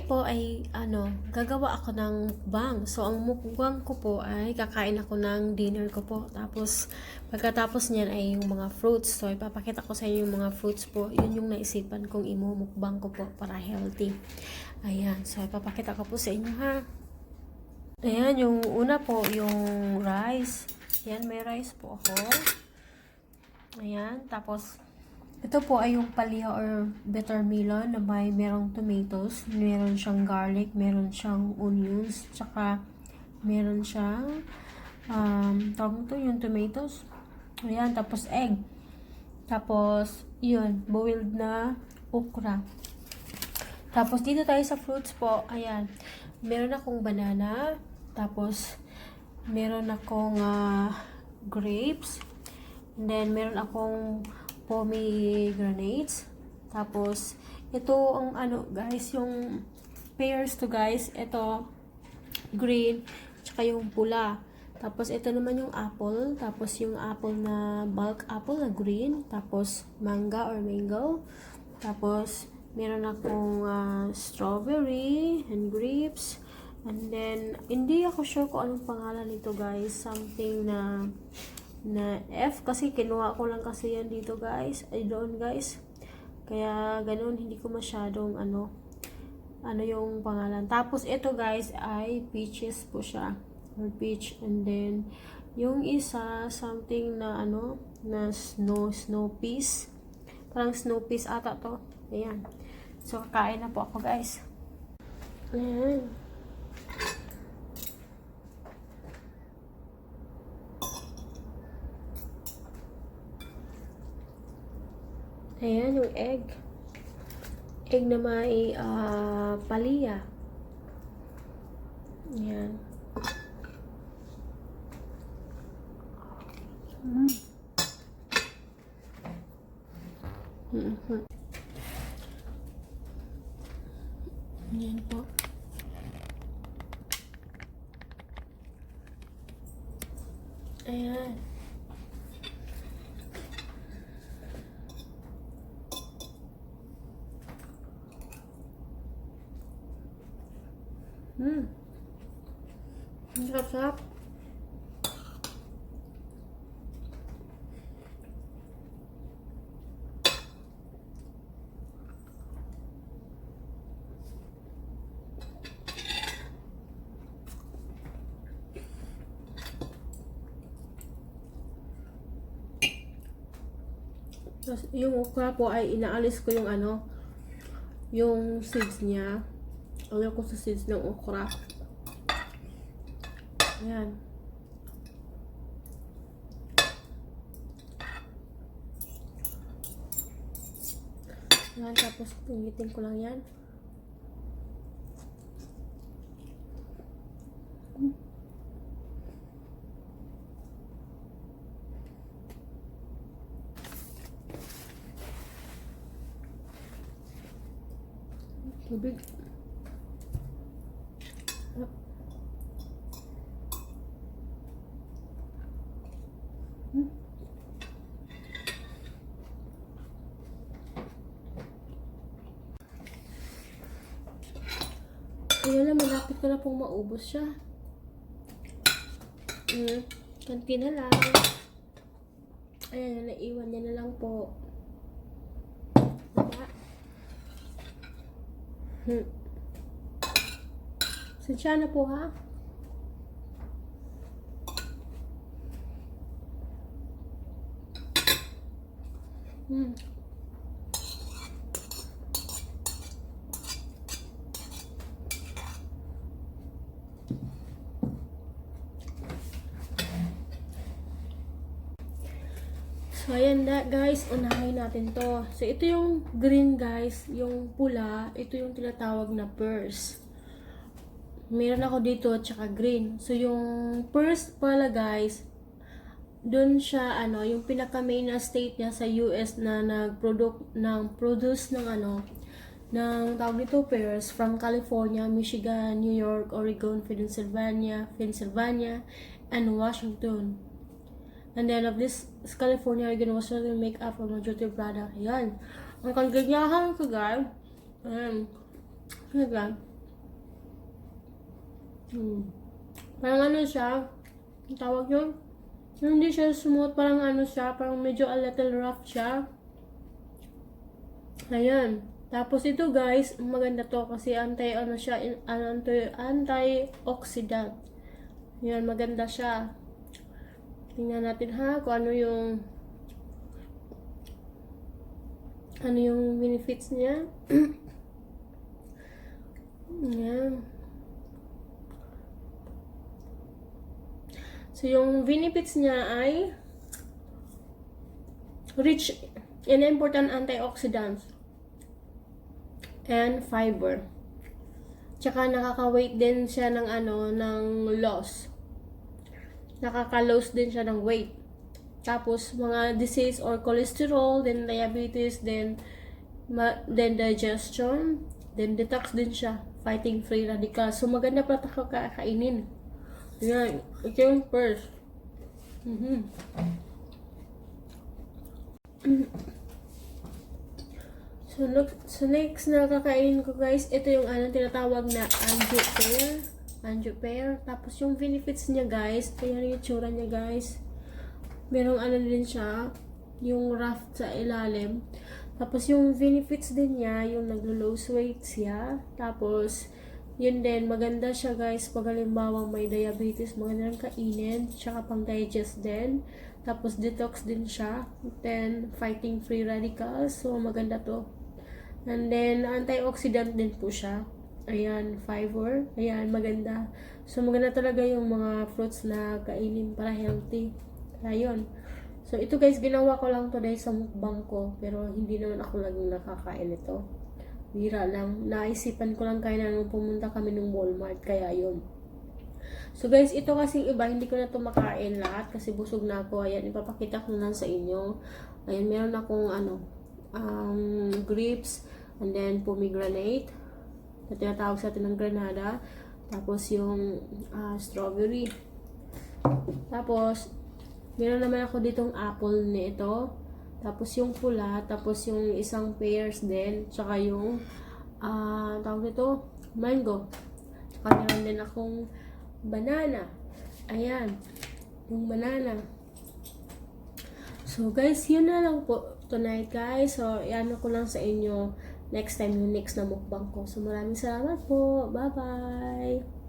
po ay gagawa ako ng mukbang. So ang mukbang ko po ay kakain ako ng dinner ko po. Tapos pagkatapos niyan ay yung mga fruits. So ipapakita ko sa inyo yung mga fruits po. Yun yung naisipan kong mukbang ko po para healthy. Ayan, so ipapakita ko po sa inyo ha. Ayan, yung una po yung rice. Ayan, may rice po ako. Ayan, tapos ito po ay yung palya or bitter melon na merong tomatoes, meron siyang garlic, meron siyang onions, tsaka meron siyang tawag ito yung tomatoes. Ayan, tapos egg. Tapos, yun, boiled na okra. Tapos, dito tayo sa fruits po. Ayan, meron akong banana. Tapos, meron akong grapes. And then, meron akong pomegranates. Tapos, ito ang guys, yung pears to guys. Ito, green, tsaka yung pula. Tapos, ito naman yung apple. Tapos, yung apple na bulk apple na green. Tapos, manga or mango. Tapos, meron akong strawberry and grapes. And then, hindi ako sure kung anong pangalan nito guys. Something na F kasi kinuha ko lang kasi yan dito guys, ay doon guys, kaya ganoon hindi ko masyadong ano yung pangalan. Tapos ito guys ay peaches po siya, or peach. And then yung isa something na na snow peas, parang snow peas ata to. Ayan, so kakain na po ako guys. Ayan. Ayan, yung egg. Egg na may palya. Ayan. Ayan po. Ayan. Sarap-sarap. Yung okra po ay inaalis ko yung yung seeds niya. Ayaw ko sa seeds ng okra. Ayan. Ayan, tapos pingitin ko lang yan. Tubig. Ayan na, malapit ko na pong maubos siya. Kanti na lang. Ayan, naiwan niya na lang po. Sadya na po ha. So, ayan na guys, unahin natin to. So, ito yung green guys, yung pula, ito yung tinatawag na pears. Meron ako dito, tsaka green. So, yung pears pala guys, dun siya, yung pinaka-main na state niya sa US na nag-produce ng ng tawag nito pears from California, Michigan, New York, Oregon, Pennsylvania, and Washington. And then of this California, Oregon, Washington make up a majority product. Ayan. Ang kaganyahan ko guys. Ayan. Parang ano siya, ang tawag yun? Hindi siya smooth, parang ano siya, parang medyo a little rough siya. Ayan. Tapos ito guys, maganda to kasi ano siya, antioxidant. Ayan, maganda siya. Tingnan natin ha kung ano yung benefits niya. Ayan. So, yung benefits niya ay rich in important antioxidants and fiber. Tsaka nakaka-weight din siya ng ng loss. Nakaka-lose din siya ng weight. Tapos mga disease or cholesterol, then diabetes, then digestion, then detox din siya, fighting free radicals. So maganda pa ito kakainin. Yan, ito yung first. So next na kakainin ko guys, ito yung tinatawag na angiopare. Tapos yung benefits niya guys, ayan yung tsura niya guys. Merong din siya, yung rough sa ilalim. Tapos yung benefits din niya, yung naglo-lose weight siya. Tapos yun din, maganda siya guys pag halimbawa may diabetes, maganda rin kainin, tsaka pang digest din. Tapos detox din siya, then fighting free radicals, so maganda to. And then antioxidant din po siya. Ayan, fiber, ayan, maganda. So maganda talaga yung mga fruits na kainin para healthy. Ayun. So ito guys, ginawa ko lang today sa mukbang ko, pero hindi naman ako laging nakakain ito. Bira lang. Naisipan ko lang kaya nung pumunta kami ng Walmart. Kaya yun. So guys, ito kasing iba, hindi ko na ito makain lahat kasi busog na ako. Ayan, ipapakita ko lang sa inyo. Ayan, meron akong grapes, and then pomegranate, na tinatawag sa atin ng granada. Tapos yung strawberry. Tapos, meron naman ako ditong apple nito. Tapos yung pula, tapos yung isang pears din, tsaka yung tawag nito, mango. Tsaka meron din akong banana. Ayan, yung banana. So guys, yun na lang po tonight guys. So, iano ko lang sa inyo next time yung next na mukbang ko. So maraming salamat po. Bye-bye!